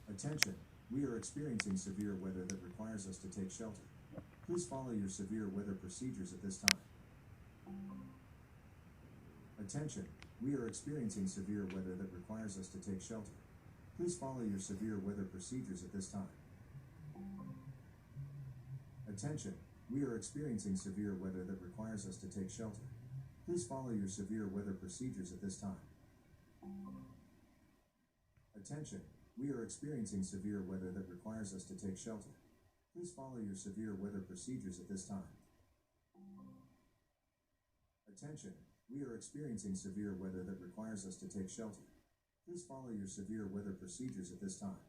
Attention, we are experiencing severe weather that requires us to take shelter. Please follow your severe weather procedures at this time. Attention, we are experiencing severe weather that requires us to take shelter. Please follow your severe weather procedures at this time. Attention, we are experiencing severe weather that requires us to take shelter. Please follow your severe weather procedures at this time. Attention, we are experiencing severe weather that requires us to take shelter. Please follow your severe weather procedures at this time. Attention, we are experiencing severe weather that requires us to take shelter. Please follow your severe weather procedures at this time.